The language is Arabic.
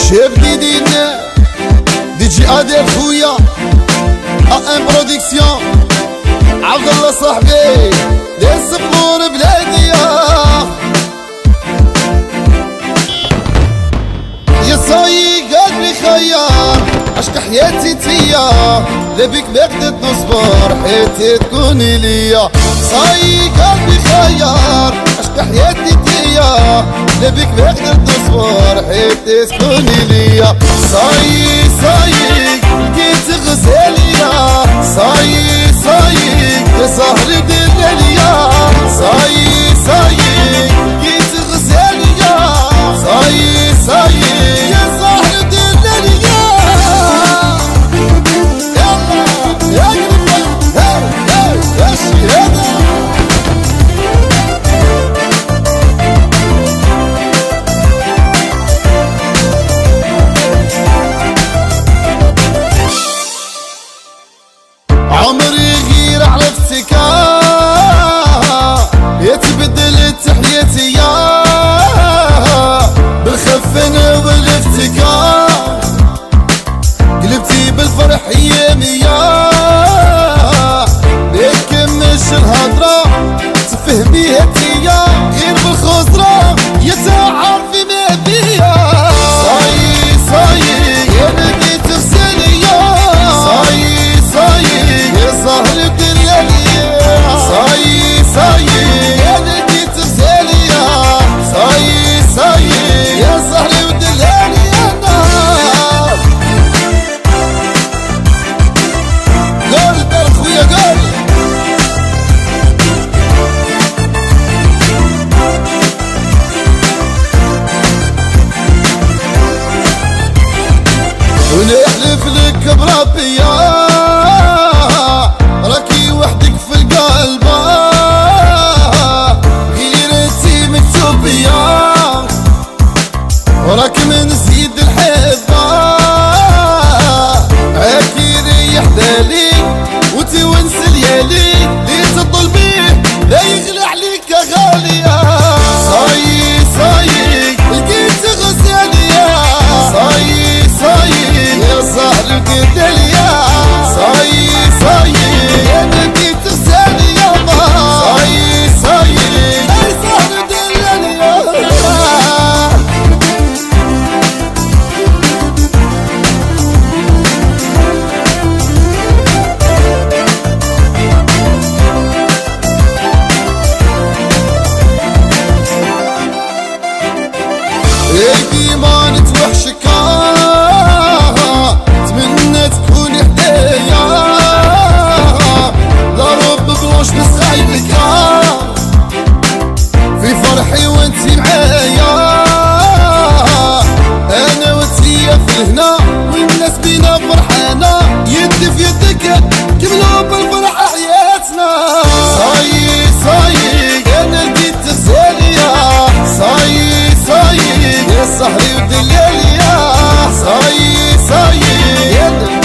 شاب جديدنا دي جي ادير خويا ام برودكسيون عبد الله صاحبي دير سبور بلادي يا صايي قلبي خيار عشق حياتي تيا لبيك ما قدرت نصبر حياتي تكوني ليا صايي قلبي خيار عشق حياتي تيا لبيك ما قدرت نصبر حياتي تكوني ليا صايي لقيت غزاليا صايي يا سهر دلاليا صايي لقيت غزاليا صايي يا سهر دلاليا يلا يا قلبي يا شهادة عمري غير عرفتك يتبدلت حياتي بالخفن والافتكار قلبتي بالفرح ايامي بيكمش الهضرة تفهميها تيا غير بالخضرة يتعرفي ما بيا صايي يا لقيت غزاليا صايي يا سهر دلاليا صايي يا لقيت غزاليا صايي يا سهر ودلاليا قول دار خويا قول ونحلف لك بربي راكي وحدك في القلب غيرتي مكتوب بيا وراك من زيد الحبة عاكي ريح بالي وتونس ليالي اللي تطل بيه لا يغلى عليك يا غالية صايي لقيت غزالية صايي يا سهر دلاليا صايي يا لقيت غزالية صايي يا سهر دلاليا ديما نتوحشك تمنى تكوني حدايا لا رب بلاش نسخايلك في فرحي وانتي معايا انا وانتي في الهنا والناس بينا فرحانة يدي في يدك كملوا بالفرحة حياتنا صايي انا لقيت غزاليا صايي يا سهر ودلاليا صايي يا